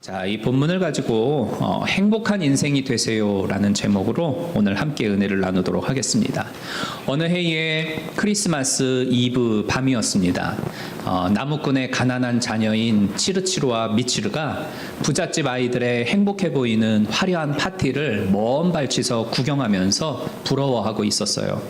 자, 이 본문을 가지고 행복한 인생이 되세요라는 제목으로 오늘 함께 은혜를 나누도록 하겠습니다. 어느 해의 크리스마스 이브 밤이었습니다. 나무꾼의 가난한 자녀인 치르치르와 미치르가 부잣집 아이들의 행복해 보이는 화려한 파티를 먼 발치서 구경하면서 부러워하고 있었어요.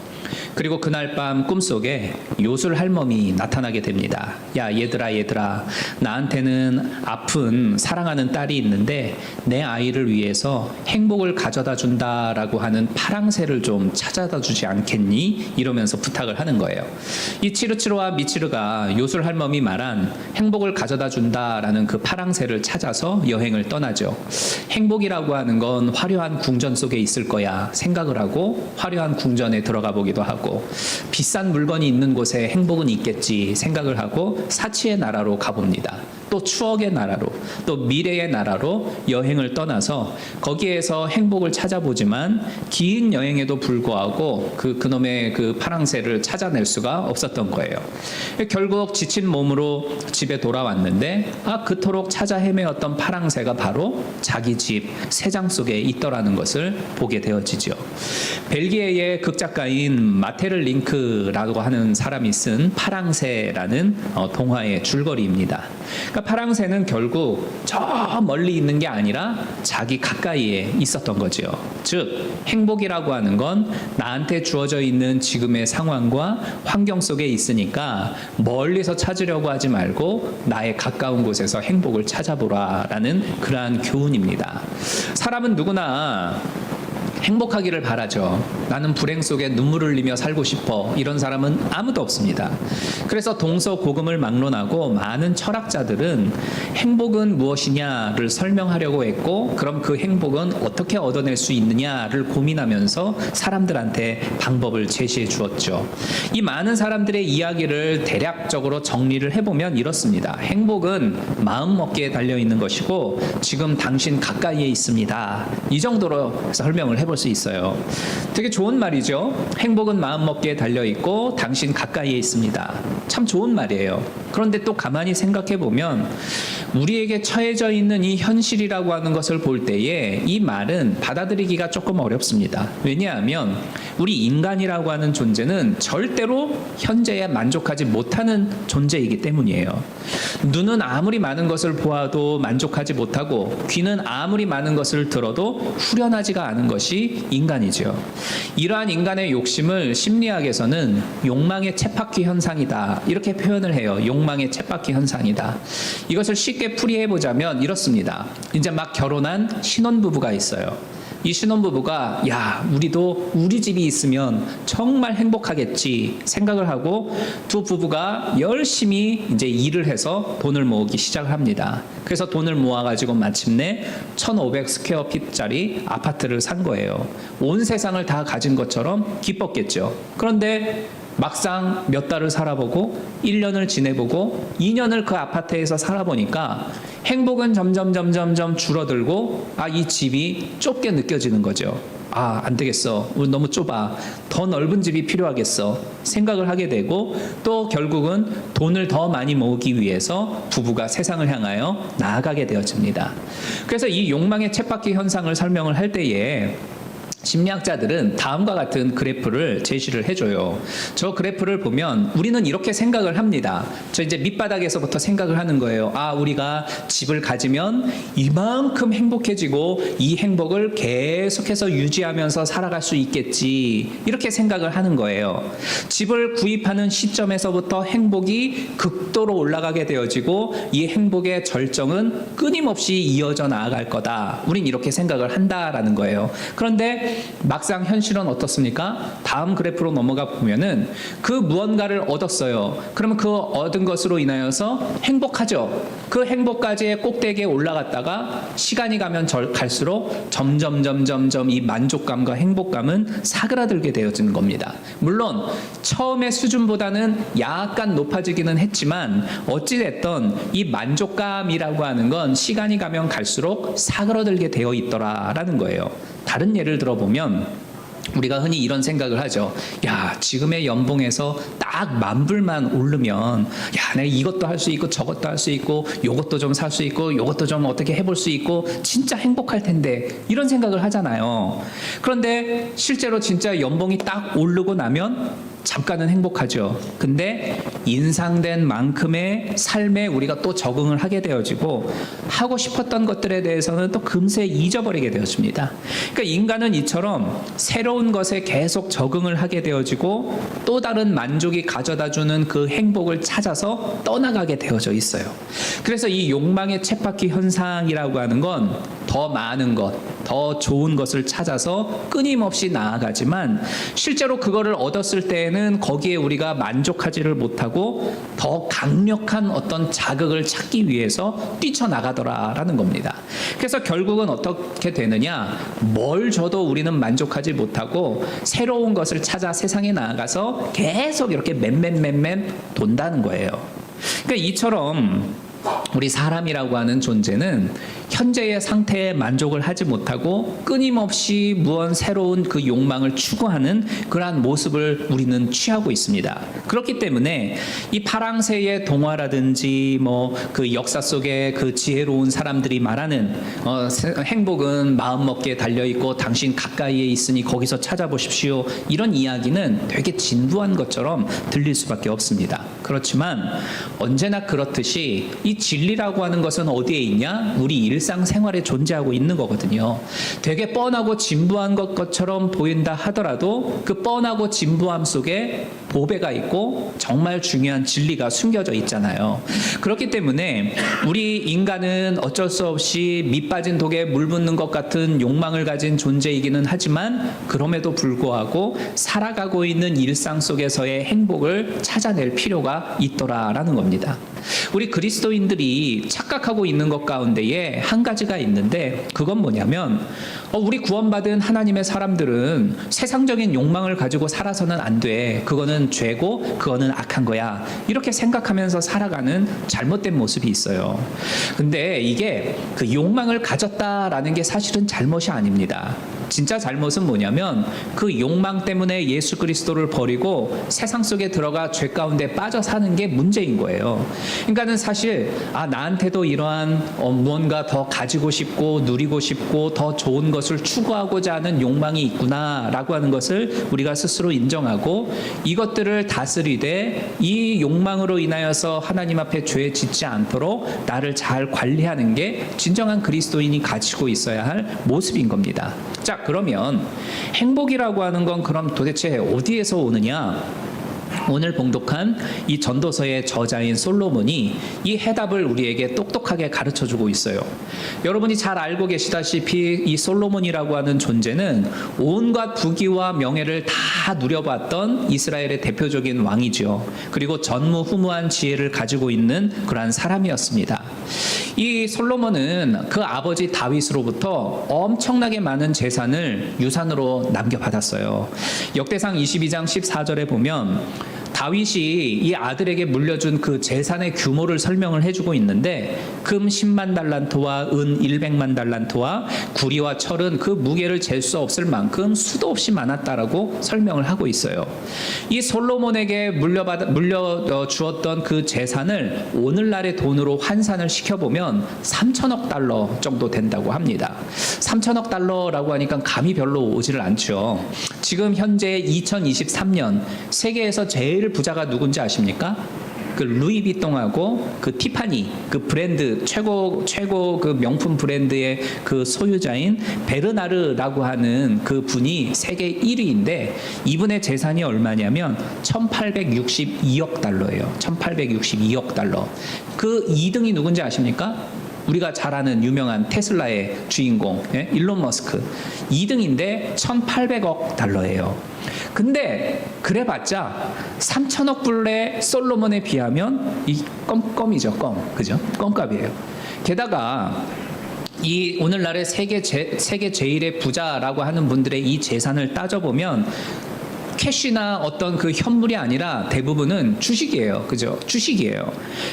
그리고 그날 밤 꿈속에 요술 할멈이 나타나게 됩니다. 야, 얘들아, 나한테는 아픈 사랑하는 딸이 있는데 내 아이를 위해서 행복을 가져다 준다라고 하는 파랑새를 좀 찾아다 주지 않겠니? 이러면서 부탁을 하는 거예요. 이 치르치르와 미치르가 요술 할멈이 말한 행복을 가져다 준다라는 그 파랑새를 찾아서 여행을 떠나죠. 행복이라고 하는 건 화려한 궁전 속에 있을 거야 생각을 하고 화려한 궁전에 들어가 보기도 하고 비싼 물건이 있는 곳에 행복은 있겠지 생각을 하고 사치의 나라로 가봅니다. 또 추억의 나라로, 또 미래의 나라로 여행을 떠나서 거기에서 행복을 찾아보지만 긴 여행에도 불구하고 그놈의 그 파랑새를 찾아낼 수가 없었던 거예요. 결국 지친 몸으로 집에 돌아왔는데 그토록 찾아 헤매었던 파랑새가 바로 자기 집 새장 속에 있더라는 것을 보게 되어지죠. 벨기에의 극작가인 마테르 링크라고 하는 사람이 쓴 파랑새라는 동화의 줄거리입니다. 그러니까 파랑새는 결국 저 멀리 있는 게 아니라 자기 가까이에 있었던 거죠. 즉 행복이라고 하는 건 나한테 주어져 있는 지금의 상황과 환경 속에 있으니까 멀리서 찾으려고 하지 말고 나의 가까운 곳에서 행복을 찾아보라라는 그러한 교훈입니다. 사람은 누구나 행복하기를 바라죠. 나는 불행 속에 눈물을 흘리며 살고 싶어. 이런 사람은 아무도 없습니다. 그래서 동서고금을 막론하고 많은 철학자들은 행복은 무엇이냐를 설명하려고 했고 그럼 그 행복은 어떻게 얻어낼 수 있느냐를 고민하면서 사람들한테 방법을 제시해 주었죠. 이 많은 사람들의 이야기를 대략적으로 정리를 해보면 이렇습니다. 행복은 마음먹기에 달려있는 것이고 지금 당신 가까이에 있습니다. 이 정도로 설명을 해볼 수 있어요. 되게 좋은 말이죠. 행복은 마음먹기에 달려있고 당신 가까이에 있습니다. 참 좋은 말이에요. 그런데 또 가만히 생각해 보면 우리에게 처해져 있는 이 현실이라고 하는 것을 볼 때에 이 말은 받아들이기가 조금 어렵습니다. 왜냐하면 우리 인간이라고 하는 존재는 절대로 현재에 만족하지 못하는 존재이기 때문이에요. 눈은 아무리 많은 것을 보아도 만족하지 못하고 귀는 아무리 많은 것을 들어도 후련하지가 않은 것이 인간이죠. 이러한 인간의 욕심을 심리학에서는 욕망의 쳇바퀴 현상이다 이렇게 표현을 해요. 욕망의 쳇바퀴 현상이다. 이것을 쉽게 풀이해보자면 이렇습니다. 이제 막 결혼한 신혼부부가 있어요. 이 신혼부부가 야, 우리도 우리 집이 있으면 정말 행복하겠지 생각을 하고 두 부부가 열심히 이제 일을 해서 돈을 모으기 시작을 합니다. 그래서 돈을 모아가지고 마침내 1,500 스퀘어핏짜리 아파트를 산 거예요. 온 세상을 다 가진 것처럼 기뻤겠죠. 그런데 막상 몇 달을 살아보고 1년을 지내보고 2년을 그 아파트에서 살아보니까 행복은 점점 줄어들고 이 집이 좁게 느껴지는 거죠. 안 되겠어. 우리 너무 좁아. 더 넓은 집이 필요하겠어. 생각을 하게 되고 또 결국은 돈을 더 많이 모으기 위해서 부부가 세상을 향하여 나아가게 되어집니다. 그래서 이 욕망의 쳇바퀴 현상을 설명을 할 때에 심리학자들은 다음과 같은 그래프를 제시를 해줘요. 저 그래프를 보면 우리는 이렇게 생각을 합니다. 저 이제 밑바닥에서부터 생각을 하는 거예요. 우리가 집을 가지면 이만큼 행복해지고 이 행복을 계속해서 유지하면서 살아갈 수 있겠지. 이렇게 생각을 하는 거예요. 집을 구입하는 시점에서부터 행복이 극도로 올라가게 되어지고 이 행복의 절정은 끊임없이 이어져 나아갈 거다. 우린 이렇게 생각을 한다라는 거예요. 그런데 막상 현실은 어떻습니까? 다음 그래프로 넘어가 보면은 그 무언가를 얻었어요. 그러면 그 얻은 것으로 인하여서 행복하죠. 그 행복까지의 꼭대기에 올라갔다가 시간이 가면 갈수록 점점 이 만족감과 행복감은 사그라들게 되어지는 겁니다. 물론 처음의 수준보다는 약간 높아지기는 했지만 어찌됐든 이 만족감이라고 하는 건 시간이 가면 갈수록 사그라들게 되어 있더라라는 거예요. 다른 예를 들어보면 우리가 흔히 이런 생각을 하죠. 야, 지금의 연봉에서 딱 10,000불만 오르면 야, 내가 이것도 할 수 있고 저것도 할 수 있고 요것도 좀 살 수 있고 요것도 좀 어떻게 해볼 수 있고 진짜 행복할 텐데, 이런 생각을 하잖아요. 그런데 실제로 진짜 연봉이 딱 오르고 나면 잠깐은 행복하죠. 근데 인상된 만큼의 삶에 우리가 또 적응을 하게 되어지고 하고 싶었던 것들에 대해서는 또 금세 잊어버리게 되어집니다. 그러니까 인간은 이처럼 새로운 것에 계속 적응을 하게 되어지고 또 다른 만족이 가져다주는 그 행복을 찾아서 떠나가게 되어져 있어요. 그래서 이 욕망의 쳇바퀴 현상이라고 하는 건 더 많은 것, 더 좋은 것을 찾아서 끊임없이 나아가지만 실제로 그거를 얻었을 때에는 거기에 우리가 만족하지를 못하고 더 강력한 어떤 자극을 찾기 위해서 뛰쳐나가더라라는 겁니다. 그래서 결국은 어떻게 되느냐, 뭘 줘도 우리는 만족하지 못하고 새로운 것을 찾아 세상에 나아가서 계속 이렇게 맴 돈다는 거예요. 그러니까 이처럼 우리 사람이라고 하는 존재는 현재의 상태에 만족을 하지 못하고 끊임없이 무언 새로운 그 욕망을 추구하는 그러한 모습을 우리는 취하고 있습니다. 그렇기 때문에 이 파랑새의 동화라든지 뭐 그 역사 속에 그 지혜로운 사람들이 말하는 행복은 마음먹기에 달려있고 당신 가까이에 있으니 거기서 찾아보십시오, 이런 이야기는 되게 진부한 것처럼 들릴 수밖에 없습니다. 그렇지만 언제나 그렇듯이 이 진리라고 하는 것은 어디에 있냐? 우리 일상생활에 존재하고 있는 거거든요. 되게 뻔하고 진부한 것처럼 보인다 하더라도 그 뻔하고 진부함 속에 보배가 있고 정말 중요한 진리가 숨겨져 있잖아요. 그렇기 때문에 우리 인간은 어쩔 수 없이 밑빠진 독에 물 붓는 것 같은 욕망을 가진 존재이기는 하지만 그럼에도 불구하고 살아가고 있는 일상 속에서의 행복을 찾아낼 필요가 있더라라는 겁니다. 우리 그리스도인들이 착각하고 있는 것 가운데에 한 가지가 있는데, 그건 뭐냐면 우리 구원받은 하나님의 사람들은 세상적인 욕망을 가지고 살아서는 안 돼, 그거는 죄고 그거는 악한 거야, 이렇게 생각하면서 살아가는 잘못된 모습이 있어요. 근데 이게 그 욕망을 가졌다라는 게 사실은 잘못이 아닙니다. 진짜 잘못은 뭐냐면 그 욕망 때문에 예수 그리스도를 버리고 세상 속에 들어가 죄 가운데 빠져 사는 게 문제인 거예요. 그러니까는 사실 나한테도 이러한 무언가 더 가지고 싶고 누리고 싶고 더 좋은 것을 추구하고자 하는 욕망이 있구나라고 하는 것을 우리가 스스로 인정하고 이것들을 다스리되 이 욕망으로 인하여서 하나님 앞에 죄 짓지 않도록 나를 잘 관리하는 게 진정한 그리스도인이 가지고 있어야 할 모습인 겁니다. 자, 그러면 행복이라고 하는 건 그럼 도대체 어디에서 오느냐? 오늘 봉독한 이 전도서의 저자인 솔로몬이 이 해답을 우리에게 똑똑하게 가르쳐주고 있어요. 여러분이 잘 알고 계시다시피 이 솔로몬이라고 하는 존재는 온갖 부귀와 명예를 다 누려봤던 이스라엘의 대표적인 왕이죠. 그리고 전무후무한 지혜를 가지고 있는 그러한 사람이었습니다. 이 솔로몬은 그 아버지 다윗으로부터 엄청나게 많은 재산을 유산으로 남겨받았어요. 역대상 22장 14절에 보면 다윗이 이 아들에게 물려준 그 재산의 규모를 설명을 해주고 있는데, 금 10만 달란트와 은 100만 달란트와 구리와 철은 그 무게를 잴 수 없을 만큼 수도 없이 많았다라고 설명을 하고 있어요. 이 솔로몬에게 물려주었던 그 재산을 오늘날의 돈으로 환산을 시켜보면 3천억 달러 정도 된다고 합니다. 3천억 달러라고 하니까 감이 별로 오지를 않죠. 지금 현재 2023년 세계에서 제일 부자가 누군지 아십니까? 그 루이비통하고 그 티파니 그 브랜드 최고 그 명품 브랜드의 그 소유자인 베르나르라고 하는 그 분이 세계 1위인데 이분의 재산이 얼마냐면 1862억 달러예요. 1862억 달러. 그 2등이 누군지 아십니까? 우리가 잘 아는 유명한 테슬라의 주인공 일론 머스크. 2등인데 1800억 달러예요. 근데 그래봤자 3천억 불의 솔로몬에 비하면 이 껌껌이죠. 그죠? 껌값이에요. 게다가 이 오늘날의 세계 제일의 부자라고 하는 분들의 이 재산을 따져보면 캐시나 어떤 그 현물이 아니라 대부분은 주식이에요. 그죠? 주식이에요.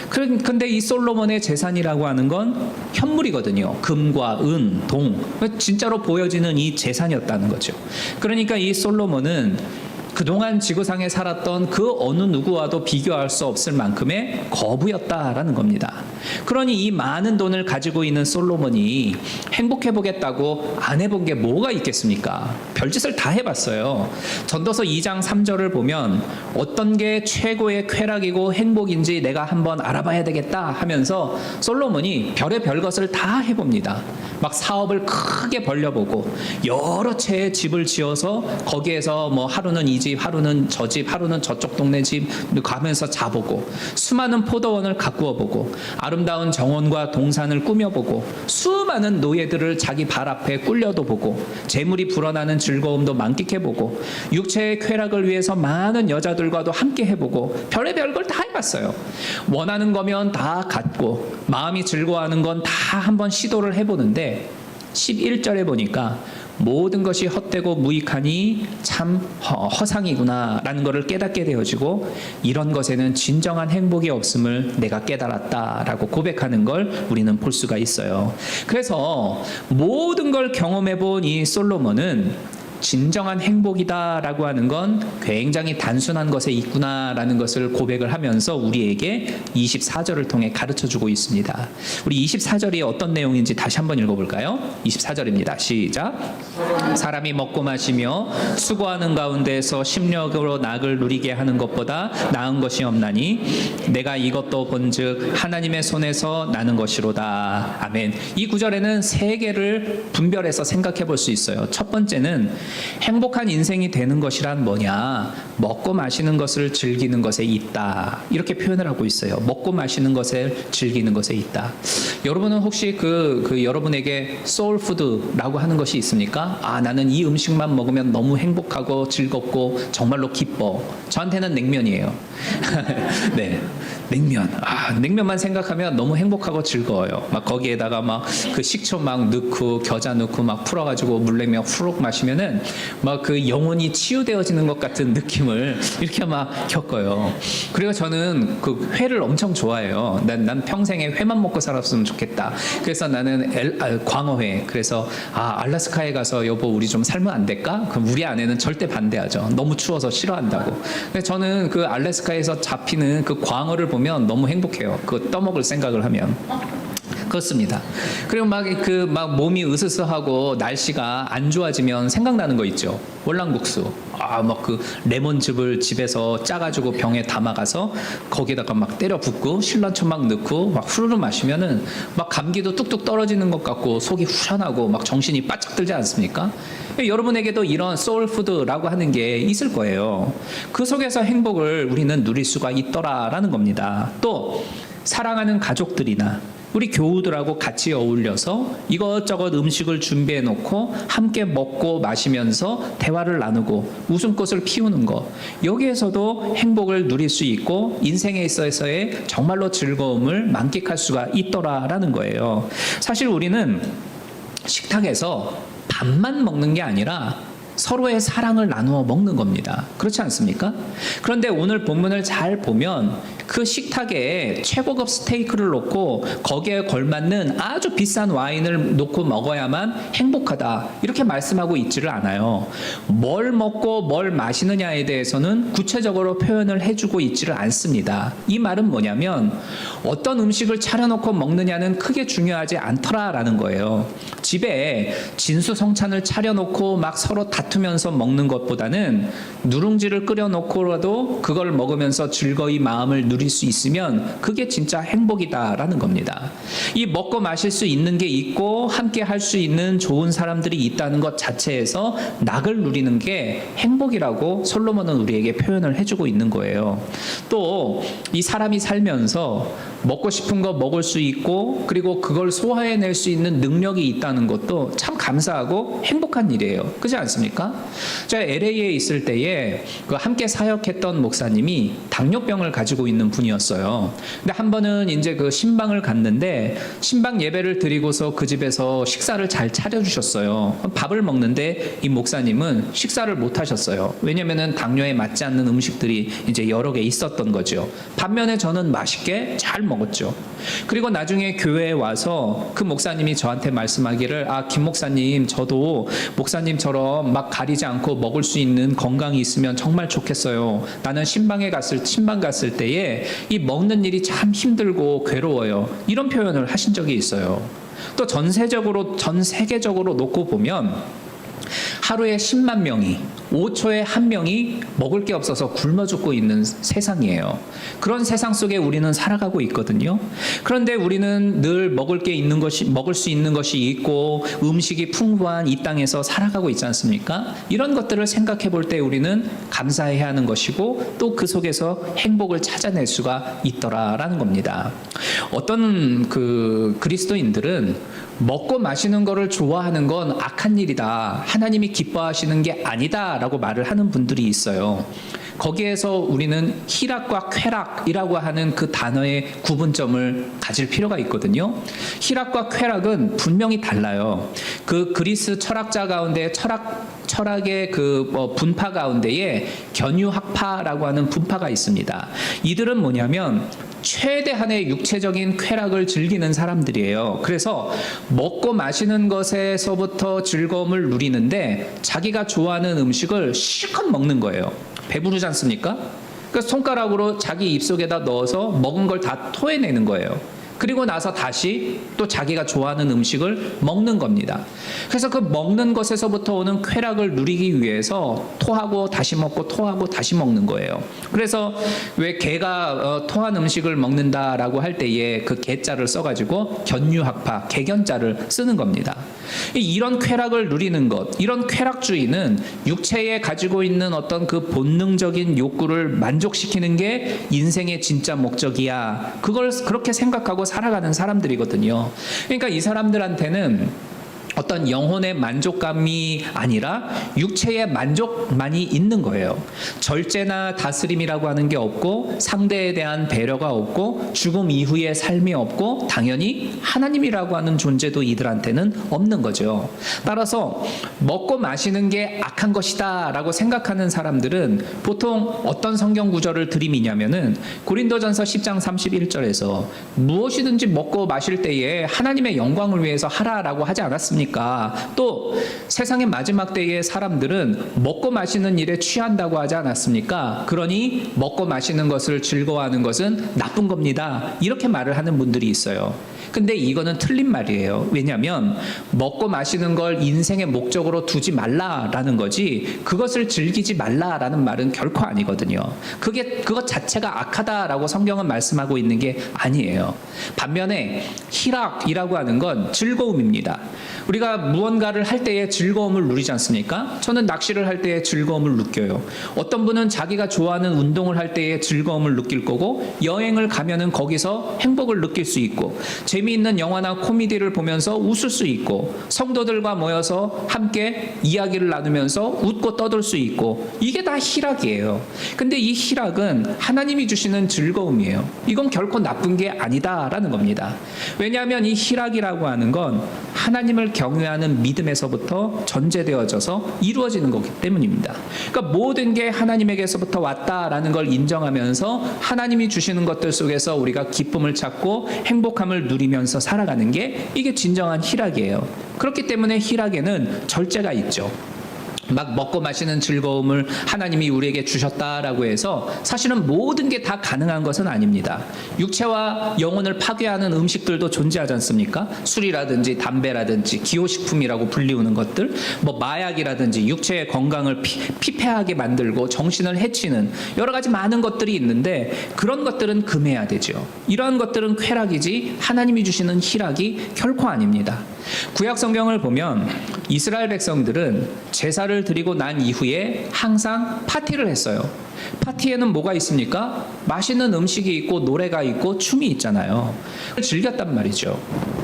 근데 이 솔로몬의 재산이라고 하는 건 현물이거든요. 금과 은, 동. 진짜로 보여지는 이 재산이었다는 거죠. 그러니까 이 솔로몬은 그동안 지구상에 살았던 그 어느 누구와도 비교할 수 없을 만큼의 거부였다라는 겁니다. 그러니 이 많은 돈을 가지고 있는 솔로몬이 행복해 보겠다고 안 해본 게 뭐가 있겠습니까? 별짓을 다 해봤어요. 전도서 2장 3절을 보면 어떤 게 최고의 쾌락이고 행복인지 내가 한번 알아봐야 되겠다 하면서 솔로몬이 별의 별것을 다 해봅니다. 막 사업을 크게 벌려보고 여러 채의 집을 지어서 거기에서 뭐 하루는 이 집, 하루는 저 집, 하루는 저쪽 동네 집 가면서 자보고 수많은 포도원을 가꾸어보고 아름다운 정원과 동산을 꾸며보고 수많은 노예들을 자기 발 앞에 꿀려도 보고 재물이 불어나는 즐거움도 만끽해보고 육체의 쾌락을 위해서 많은 여자들과도 함께 해보고 별의별 걸 다 해봤어요. 원하는 거면 다 갖고 마음이 즐거워하는 건 다 한번 시도를 해보는데 11절에 보니까 모든 것이 헛되고 무익하니 참 허상이구나 라는 것을 깨닫게 되어지고 이런 것에는 진정한 행복이 없음을 내가 깨달았다라고 고백하는 걸 우리는 볼 수가 있어요. 그래서 모든 걸 경험해 본 이 솔로몬은 진정한 행복이다라고 하는 건 굉장히 단순한 것에 있구나라는 것을 고백을 하면서 우리에게 24절을 통해 가르쳐주고 있습니다. 우리 24절이 어떤 내용인지 다시 한번 읽어볼까요? 24절입니다. 시작. 사람이 먹고 마시며 수고하는 가운데서 심력으로 낙을 누리게 하는 것보다 나은 것이 없나니 내가 이것도 본즉 하나님의 손에서 나는 것이로다. 아멘. 이 구절에는 세 개를 분별해서 생각해 볼 수 있어요. 첫 번째는 행복한 인생이 되는 것이란 뭐냐? 먹고 마시는 것을 즐기는 것에 있다. 이렇게 표현을 하고 있어요. 먹고 마시는 것을 즐기는 것에 있다. 여러분은 혹시 여러분에게 소울푸드라고 하는 것이 있습니까? 아, 나는 이 음식만 먹으면 너무 행복하고 즐겁고 정말로 기뻐. 저한테는 냉면이에요. 네. 냉면. 아, 냉면만 생각하면 너무 행복하고 즐거워요. 막 거기에다가 막 그 식초 막 넣고 겨자 넣고 막 풀어가지고 물냉면 후룩 마시면은 막 그 영혼이 치유되어지는 것 같은 느낌을 이렇게 막 겪어요. 그리고 저는 그 회를 엄청 좋아해요. 난 평생에 회만 먹고 살았으면 좋겠다. 그래서 나는 광어회. 그래서 알래스카에 가서 여보 우리 좀 살면 안 될까? 그럼 우리 아내는 절대 반대하죠. 너무 추워서 싫어한다고. 근데 저는 그 알래스카에서 잡히는 그 광어를 보면 너무 행복해요. 그 떠먹을 생각을 하면. 그렇습니다. 그리고 막 몸이 으스스하고 날씨가 안 좋아지면 생각나는 거 있죠. 월남국수. 막 그 레몬즙을 집에서 짜가지고 병에 담아가서 거기에다가 막 때려 붓고 신란초 막 넣고 막 후루룩 마시면은 막 감기도 뚝뚝 떨어지는 것 같고 속이 후련하고 막 정신이 바짝 들지 않습니까? 여러분에게도 이런 소울푸드라고 하는 게 있을 거예요. 그 속에서 행복을 우리는 누릴 수가 있더라라는 겁니다. 또 사랑하는 가족들이나 우리 교우들하고 같이 어울려서 이것저것 음식을 준비해 놓고 함께 먹고 마시면서 대화를 나누고 웃음꽃을 피우는 것, 여기에서도 행복을 누릴 수 있고 인생에 있어서의 정말로 즐거움을 만끽할 수가 있더라라는 거예요. 사실 우리는 식탁에서 밥만 먹는 게 아니라 서로의 사랑을 나누어 먹는 겁니다. 그렇지 않습니까? 그런데 오늘 본문을 잘 보면 그 식탁에 최고급 스테이크를 놓고 거기에 걸맞는 아주 비싼 와인을 놓고 먹어야만 행복하다 이렇게 말씀하고 있지를 않아요. 뭘 먹고 뭘 마시느냐에 대해서는 구체적으로 표현을 해주고 있지를 않습니다. 이 말은 뭐냐면 어떤 음식을 차려놓고 먹느냐는 크게 중요하지 않더라라는 거예요. 집에 진수성찬을 차려놓고 막 서로 다투면서 먹는 것보다는 누룽지를 끓여놓고라도 그걸 먹으면서 즐거이 마음을 누릴 수 있으면 그게 진짜 행복이다라는 겁니다. 이 먹고 마실 수 있는 게 있고 함께 할 수 있는 좋은 사람들이 있다는 것 자체에서 낙을 누리는 게 행복이라고 솔로몬은 우리에게 표현을 해주고 있는 거예요. 또 이 사람이 살면서 먹고 싶은 거 먹을 수 있고 그리고 그걸 소화해낼 수 있는 능력이 있다는 것도 참 감사하고 행복한 일이에요. 그렇지 않습니까? 제가 LA에 있을 때에 그 함께 사역했던 목사님이 당뇨병을 가지고 있는 분이었어요. 근데 한 번은 이제 그 신방을 갔는데 신방 예배를 드리고서 그 집에서 식사를 잘 차려주셨어요. 밥을 먹는데 이 목사님은 식사를 못 하셨어요. 왜냐면은 당뇨에 맞지 않는 음식들이 이제 여러 개 있었던 거죠. 반면에 저는 맛있게 잘 먹었죠. 그리고 나중에 교회에 와서 그 목사님이 저한테 말씀하기를 김 목사님, 저도 목사님처럼 막 가리지 않고 먹을 수 있는 건강이 있으면 정말 좋겠어요. 나는 신방 갔을 때에 이 먹는 일이 참 힘들고 괴로워요. 이런 표현을 하신 적이 있어요. 또 전 세계적으로 놓고 보면 하루에 10만 명이 5초에 한 명이 먹을 게 없어서 굶어 죽고 있는 세상이에요. 그런 세상 속에 우리는 살아가고 있거든요. 그런데 우리는 늘 먹을 수 있는 것이 있고 음식이 풍부한 이 땅에서 살아가고 있지 않습니까? 이런 것들을 생각해 볼 때 우리는 감사해야 하는 것이고 또 그 속에서 행복을 찾아낼 수가 있더라라는 겁니다. 어떤 그리스도인들은 먹고 마시는 거를 좋아하는 건 악한 일이다. 하나님이 기뻐하시는 게 아니다. 라고 말을 하는 분들이 있어요. 거기에서 우리는 희락과 쾌락이라고 하는 그 단어의 구분점을 가질 필요가 있거든요. 희락과 쾌락은 분명히 달라요. 그 그리스 철학자 가운데 철학의 분파 가운데에 견유학파라고 하는 분파가 있습니다. 이들은 뭐냐면 최대한의 육체적인 쾌락을 즐기는 사람들이에요. 그래서 먹고 마시는 것에서부터 즐거움을 누리는데 자기가 좋아하는 음식을 실컷 먹는 거예요. 배부르지 않습니까? 그래서 손가락으로 자기 입속에다 넣어서 먹은 걸 다 토해내는 거예요. 그리고 나서 다시 또 자기가 좋아하는 음식을 먹는 겁니다. 그래서 그 먹는 것에서부터 오는 쾌락을 누리기 위해서 토하고 다시 먹고 토하고 다시 먹는 거예요. 그래서 왜 개가 토한 음식을 먹는다라고 할 때에 그 개자를 써가지고 견유학파, 개견자를 쓰는 겁니다. 이런 쾌락을 누리는 것, 이런 쾌락주의는 육체에 가지고 있는 어떤 그 본능적인 욕구를 만족시키는 게 인생의 진짜 목적이야. 그걸 그렇게 생각하고 살아가는 사람들이거든요. 그러니까 이 사람들한테는 어떤 영혼의 만족감이 아니라 육체의 만족만이 있는 거예요. 절제나 다스림이라고 하는 게 없고 상대에 대한 배려가 없고 죽음 이후의 삶이 없고 당연히 하나님이라고 하는 존재도 이들한테는 없는 거죠. 따라서 먹고 마시는 게 악한 것이다 라고 생각하는 사람들은 보통 어떤 성경 구절을 들이미냐면은 고린도전서 10장 31절에서 무엇이든지 먹고 마실 때에 하나님의 영광을 위해서 하라라고 하지 않았습니까? 또 세상의 마지막 때의 사람들은 먹고 마시는 일에 취한다고 하지 않았습니까? 그러니 먹고 마시는 것을 즐거워하는 것은 나쁜 겁니다. 이렇게 말을 하는 분들이 있어요. 근데 이거는 틀린 말이에요. 왜냐하면 먹고 마시는 걸 인생의 목적으로 두지 말라라는 거지 그것을 즐기지 말라라는 말은 결코 아니거든요. 그것 자체가 악하다라고 성경은 말씀하고 있는 게 아니에요. 반면에 희락이라고 하는 건 즐거움입니다. 우리가 무언가를 할 때에 즐거움을 누리지 않습니까? 저는 낚시를 할 때에 즐거움을 느껴요. 어떤 분은 자기가 좋아하는 운동을 할 때에 즐거움을 느낄 거고 여행을 가면은 거기서 행복을 느낄 수 있고 재미있는 영화나 코미디를 보면서 웃을 수 있고 성도들과 모여서 함께 이야기를 나누면서 웃고 떠들 수 있고 이게 다 희락이에요. 근데 이 희락은 하나님이 주시는 즐거움이에요. 이건 결코 나쁜 게 아니다라는 겁니다. 왜냐하면 이 희락이라고 하는 건 하나님을 경외하는 믿음에서부터 전제되어져서 이루어지는 거기 때문입니다. 그러니까 모든 게 하나님에게서부터 왔다라는 걸 인정하면서 하나님이 주시는 것들 속에서 우리가 기쁨을 찾고 행복함을 누리면서 살아가는 게 이게 진정한 희락이에요. 그렇기 때문에 희락에는 절제가 있죠. 막 먹고 마시는 즐거움을 하나님이 우리에게 주셨다라고 해서 사실은 모든 게 다 가능한 것은 아닙니다. 육체와 영혼을 파괴하는 음식들도 존재하지 않습니까? 술이라든지 담배라든지 기호식품이라고 불리우는 것들, 마약이라든지 육체의 건강을 피폐하게 만들고 정신을 해치는 여러 가지 많은 것들이 있는데 그런 것들은 금해야 되죠. 이러한 것들은 쾌락이지 하나님이 주시는 희락이 결코 아닙니다. 구약 성경을 보면 이스라엘 백성들은 제사를 드리고 난 이후에 항상 파티를 했어요. 파티에는 뭐가 있습니까? 맛있는 음식이 있고 노래가 있고 춤이 있잖아요. 즐겼단 말이죠.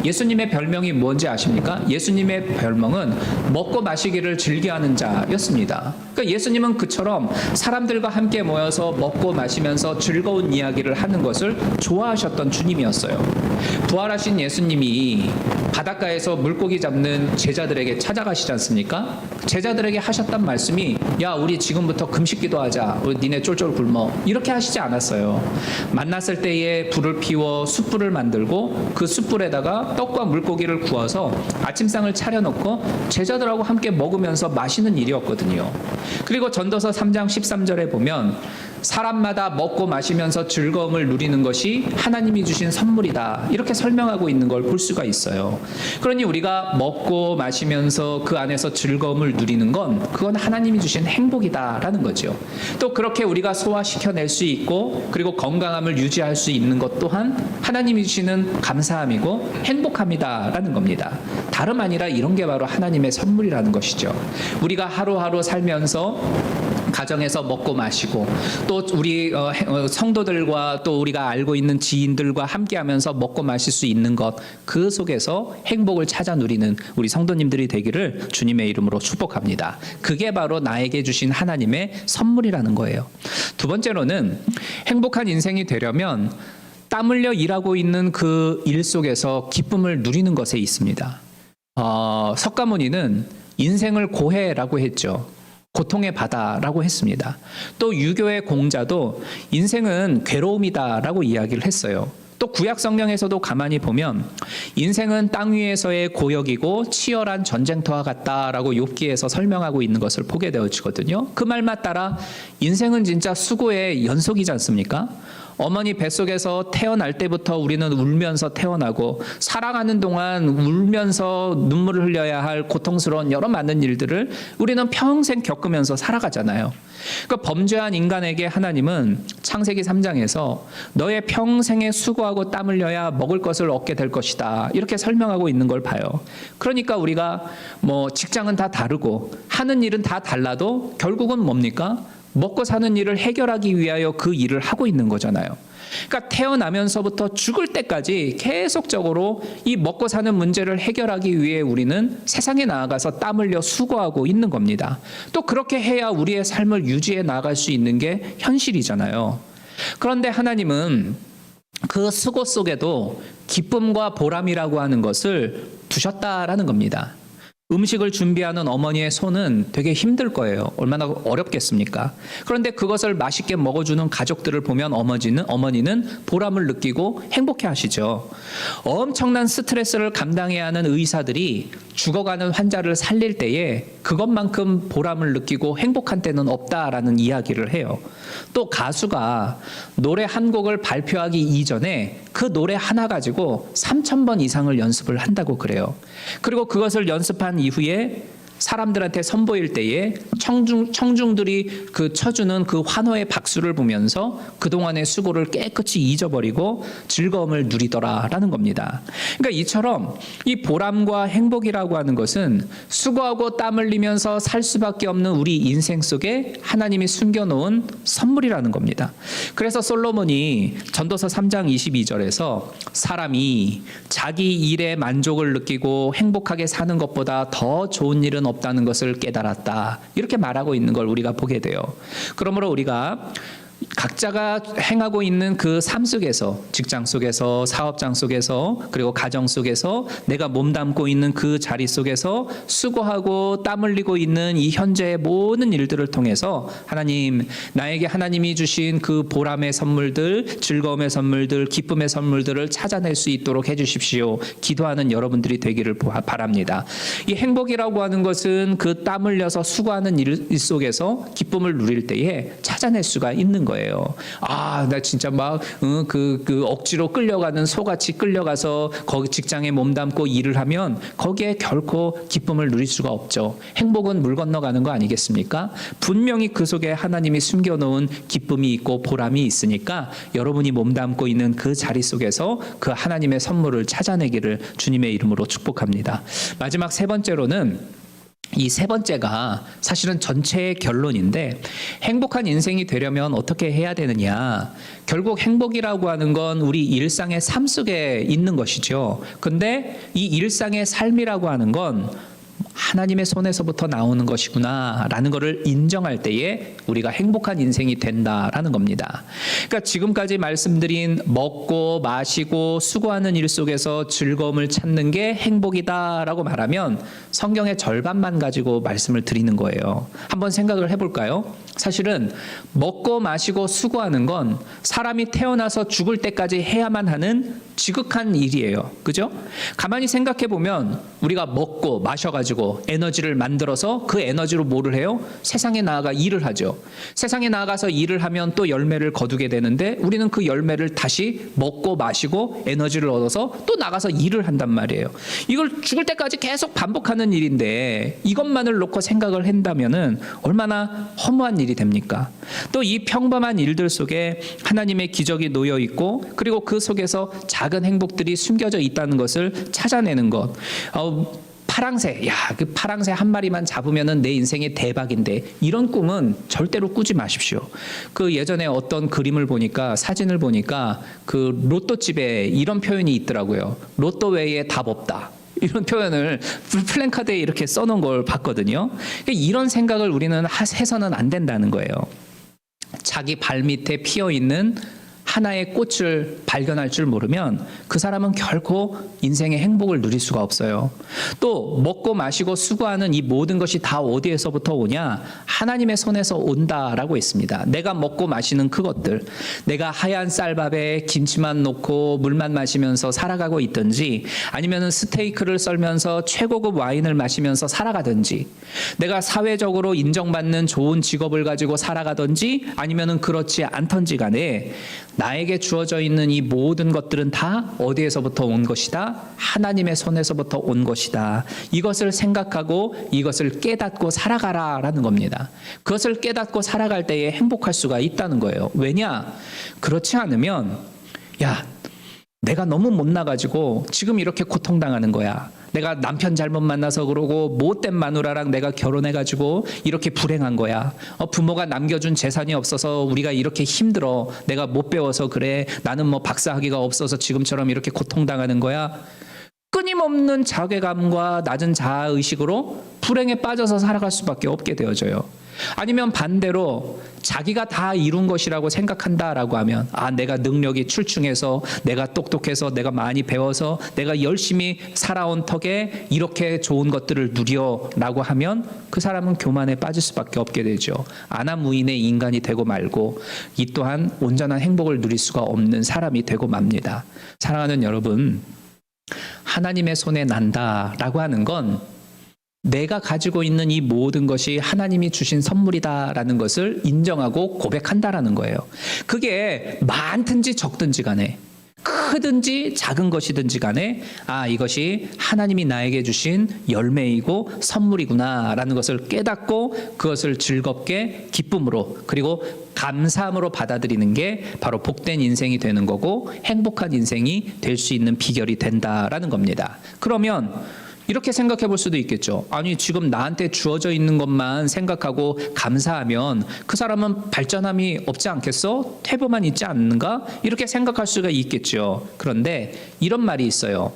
예수님의 별명이 뭔지 아십니까? 예수님의 별명은 먹고 마시기를 즐겨하는 자였습니다. 그러니까 예수님은 그처럼 사람들과 함께 모여서 먹고 마시면서 즐거운 이야기를 하는 것을 좋아하셨던 주님이었어요. 부활하신 예수님이 바닷가에서 물고기 잡는 제자들에게 찾아가시지 않습니까? 제자들에게 하셨던 말씀이 야 우리 지금부터 금식 기도하자. 우리 니네 쫄쫄 굶어. 이렇게 하시지 않았어요. 만났을 때에 불을 피워 숯불을 만들고 그 숯불에다가 떡과 물고기를 구워서 아침상을 차려놓고 제자들하고 함께 먹으면서 마시는 일이었거든요. 그리고 전도서 3장 13절에 보면 사람마다 먹고 마시면서 즐거움을 누리는 것이 하나님이 주신 선물이다. 이렇게 설명하고 있는 걸 볼 수가 있어요. 그러니 우리가 먹고 마시면서 그 안에서 즐거움을 누리는 건 그건 하나님이 주신 행복이다라는 거죠. 또 그렇게 우리가 소화시켜낼 수 있고 그리고 건강함을 유지할 수 있는 것 또한 하나님이 주시는 감사함이고 행복함이다라는 겁니다. 다름 아니라 이런 게 바로 하나님의 선물이라는 것이죠. 우리가 하루하루 살면서 가정에서 먹고 마시고 또 우리 성도들과 또 우리가 알고 있는 지인들과 함께하면서 먹고 마실 수 있는 것, 그 속에서 행복을 찾아 누리는 우리 성도님들이 되기를 주님의 이름으로 축복합니다. 그게 바로 나에게 주신 하나님의 선물이라는 거예요. 두 번째로는 행복한 인생이 되려면 땀 흘려 일하고 있는 그 일 속에서 기쁨을 누리는 것에 있습니다. 석가모니는 인생을 고해라고 했죠. 고통의 바다라고 했습니다. 또 유교의 공자도 인생은 괴로움이다라고 이야기를 했어요. 또 구약 성경에서도 가만히 보면 인생은 땅 위에서의 고역이고 치열한 전쟁터와 같다라고 욥기에서 설명하고 있는 것을 보게 되어지거든요. 그 말만 따라 인생은 진짜 수고의 연속이지 않습니까? 어머니 뱃속에서 태어날 때부터 우리는 울면서 태어나고 살아가는 동안 울면서 눈물을 흘려야 할 고통스러운 여러 많은 일들을 우리는 평생 겪으면서 살아가잖아요. 그러니까 범죄한 인간에게 하나님은 창세기 3장에서 너의 평생에 수고하고 땀 흘려야 먹을 것을 얻게 될 것이다. 이렇게 설명하고 있는 걸 봐요. 그러니까 우리가 뭐 직장은 다 다르고 하는 일은 다 달라도 결국은 뭡니까? 먹고 사는 일을 해결하기 위하여 그 일을 하고 있는 거잖아요. 그러니까 태어나면서부터 죽을 때까지 계속적으로 이 먹고 사는 문제를 해결하기 위해 우리는 세상에 나아가서 땀 흘려 수고하고 있는 겁니다. 또 그렇게 해야 우리의 삶을 유지해 나갈 수 있는 게 현실이잖아요. 그런데 하나님은 그 수고 속에도 기쁨과 보람이라고 하는 것을 두셨다라는 겁니다. 음식을 준비하는 어머니의 손은 되게 힘들 거예요. 얼마나 어렵겠습니까? 그런데 그것을 맛있게 먹어주는 가족들을 보면 어머니는 보람을 느끼고 행복해 하시죠. 엄청난 스트레스를 감당해야 하는 의사들이 죽어가는 환자를 살릴 때에 그것만큼 보람을 느끼고 행복한 때는 없다라는 이야기를 해요. 또 가수가 노래 한 곡을 발표하기 이전에 그 노래 하나 가지고 3,000번 이상을 연습을 한다고 그래요. 그리고 그것을 연습한 이후에 사람들한테 선보일 때에 청중들이 그 쳐주는 그 환호의 박수를 보면서 그동안의 수고를 깨끗이 잊어버리고 즐거움을 누리더라라는 겁니다. 그러니까 이처럼 이 보람과 행복이라고 하는 것은 수고하고 땀 흘리면서 살 수밖에 없는 우리 인생 속에 하나님이 숨겨놓은 선물이라는 겁니다. 그래서 솔로몬이 전도서 3장 22절에서 사람이 자기 일에 만족을 느끼고 행복하게 사는 것보다 더 좋은 일은 없다는 것을 깨달았다. 이렇게 말하고 있는 걸 우리가 보게 돼요. 그러므로 우리가 각자가 행하고 있는 그 삶 속에서, 직장 속에서, 사업장 속에서, 그리고 가정 속에서 내가 몸담고 있는 그 자리 속에서 수고하고 땀 흘리고 있는 이 현재의 모든 일들을 통해서 하나님, 나에게 하나님이 주신 그 보람의 선물들, 즐거움의 선물들, 기쁨의 선물들을 찾아낼 수 있도록 해주십시오. 기도하는 여러분들이 되기를 바랍니다. 이 행복이라고 하는 것은 그 땀 흘려서 수고하는 일 속에서 기쁨을 누릴 때에 찾아낼 수가 있는 거예요. 거예요. 아, 나 진짜 막 그 억지로 끌려가는 소같이 끌려가서 거기 직장에 몸담고 일을 하면 거기에 결코 기쁨을 누릴 수가 없죠. 행복은 물 건너가는 거 아니겠습니까? 분명히 그 속에 하나님이 숨겨놓은 기쁨이 있고 보람이 있으니까 여러분이 몸담고 있는 그 자리 속에서 그 하나님의 선물을 찾아내기를 주님의 이름으로 축복합니다. 마지막 세 번째로는 이 세 번째가 사실은 전체의 결론인데, 행복한 인생이 되려면 어떻게 해야 되느냐. 결국 행복이라고 하는 건 우리 일상의 삶 속에 있는 것이죠. 근데 이 일상의 삶이라고 하는 건 하나님의 손에서부터 나오는 것이구나 라는 것을 인정할 때에 우리가 행복한 인생이 된다라는 겁니다. 그러니까 지금까지 말씀드린 먹고 마시고 수고하는 일 속에서 즐거움을 찾는 게 행복이다라고 말하면 성경의 절반만 가지고 말씀을 드리는 거예요. 한번 생각을 해볼까요? 사실은 먹고 마시고 수고하는 건 사람이 태어나서 죽을 때까지 해야만 하는 지극한 일이에요. 그죠? 가만히 생각해 보면 우리가 먹고 마셔가지고 에너지를 만들어서 그 에너지로 뭐를 해요? 세상에 나아가 일을 하죠. 세상에 나아가서 일을 하면 또 열매를 거두게 되는데 우리는 그 열매를 다시 먹고 마시고 에너지를 얻어서 또 나가서 일을 한단 말이에요. 이걸 죽을 때까지 계속 반복하는 일인데 이것만을 놓고 생각을 한다면은 얼마나 허무한 일이 됩니까? 또 이 평범한 일들 속에 하나님의 기적이 놓여 있고 그리고 그 속에서 작은 행복들이 숨겨져 있다는 것을 찾아내는 것. 파랑새, 그 파랑새 한 마리만 잡으면은 내 인생의 대박인데 이런 꿈은 절대로 꾸지 마십시오. 그 예전에 어떤 그림을 보니까 사진을 보니까 그 로또집에 이런 표현이 있더라고요. 로또 외에 답 없다. 이런 표현을 플랜카드에 이렇게 써놓은 걸 봤거든요. 이런 생각을 우리는 해서는 안 된다는 거예요. 자기 발밑에 피어있는 하나의 꽃을 발견할 줄 모르면 그 사람은 결코 인생의 행복을 누릴 수가 없어요. 또 먹고 마시고 수고하는 이 모든 것이 다 어디에서부터 오냐? 하나님의 손에서 온다라고 했습니다. 내가 먹고 마시는 그것들, 내가 하얀 쌀밥에 김치만 넣고 물만 마시면서 살아가고 있든지 아니면 스테이크를 썰면서 최고급 와인을 마시면서 살아가든지 내가 사회적으로 인정받는 좋은 직업을 가지고 살아가든지 아니면 그렇지 않던지 간에 나에게 주어져 있는 이 모든 것들은 다 어디에서부터 온 것이다? 하나님의 손에서부터 온 것이다. 이것을 생각하고 이것을 깨닫고 살아가라라는 겁니다. 그것을 깨닫고 살아갈 때에 행복할 수가 있다는 거예요. 왜냐? 그렇지 않으면 내가 너무 못나가지고 지금 이렇게 고통당하는 거야. 내가 남편 잘못 만나서 그러고 못된 마누라랑 내가 결혼해가지고 이렇게 불행한 거야. 부모가 남겨준 재산이 없어서 우리가 이렇게 힘들어. 내가 못 배워서 그래. 나는 뭐 박사학위가 없어서 지금처럼 이렇게 고통당하는 거야. 끊임없는 자괴감과 낮은 자아의식으로 불행에 빠져서 살아갈 수밖에 없게 되어져요. 아니면 반대로 자기가 다 이룬 것이라고 생각한다라고 하면 내가 능력이 출중해서 내가 똑똑해서 내가 많이 배워서 내가 열심히 살아온 턱에 이렇게 좋은 것들을 누려라고 하면 그 사람은 교만에 빠질 수밖에 없게 되죠. 아나무인의 인간이 되고 말고 이 또한 온전한 행복을 누릴 수가 없는 사람이 되고 맙니다. 사랑하는 여러분, 하나님의 손에 난다라고 하는 건 내가 가지고 있는 이 모든 것이 하나님이 주신 선물이다라는 것을 인정하고 고백한다라는 거예요. 그게 많든지 적든지 간에 크든지 작은 것이든지 간에 이것이 하나님이 나에게 주신 열매이고 선물이구나라는 것을 깨닫고 그것을 즐겁게 기쁨으로 그리고 감사함으로 받아들이는 게 바로 복된 인생이 되는 거고 행복한 인생이 될 수 있는 비결이 된다라는 겁니다. 그러면 이렇게 생각해 볼 수도 있겠죠. 아니 지금 나한테 주어져 있는 것만 생각하고 감사하면 그 사람은 발전함이 없지 않겠어? 퇴보만 있지 않는가? 이렇게 생각할 수가 있겠죠. 그런데 이런 말이 있어요.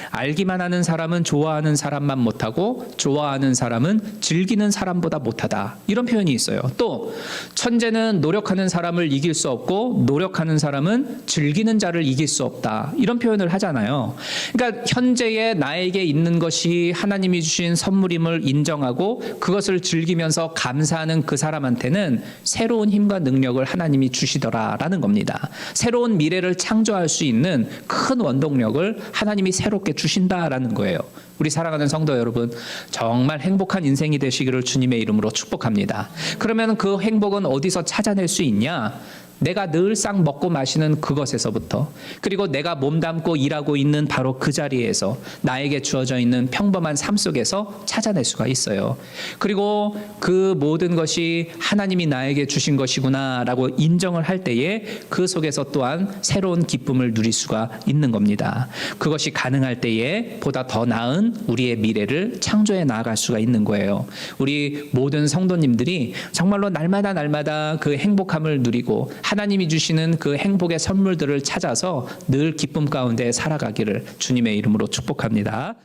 알기만 하는 사람은 좋아하는 사람만 못하고 좋아하는 사람은 즐기는 사람보다 못하다. 이런 표현이 있어요. 또 천재는 노력하는 사람을 이길 수 없고 노력하는 사람은 즐기는 자를 이길 수 없다. 이런 표현을 하잖아요. 그러니까 현재의 나에게 있는 것이 하나님이 주신 선물임을 인정하고 그것을 즐기면서 감사하는 그 사람한테는 새로운 힘과 능력을 하나님이 주시더라라는 겁니다. 새로운 미래를 창조할 수 있는 큰 원동력을 하나님이 새롭게 주신다라는 거예요. 우리 사랑하는 성도 여러분, 정말 행복한 인생이 되시기를 주님의 이름으로 축복합니다. 그러면 그 행복은 어디서 찾아낼 수 있냐? 내가 늘상 먹고 마시는 그것에서부터, 그리고 내가 몸담고 일하고 있는 바로 그 자리에서 나에게 주어져 있는 평범한 삶 속에서 찾아낼 수가 있어요. 그리고 그 모든 것이 하나님이 나에게 주신 것이구나라고 인정을 할 때에 그 속에서 또한 새로운 기쁨을 누릴 수가 있는 겁니다. 그것이 가능할 때에 보다 더 나은 우리의 미래를 창조해 나아갈 수가 있는 거예요. 우리 모든 성도님들이 정말로 날마다 그 행복함을 누리고 하나님이 주시는 그 행복의 선물들을 찾아서 늘 기쁨 가운데 살아가기를 주님의 이름으로 축복합니다.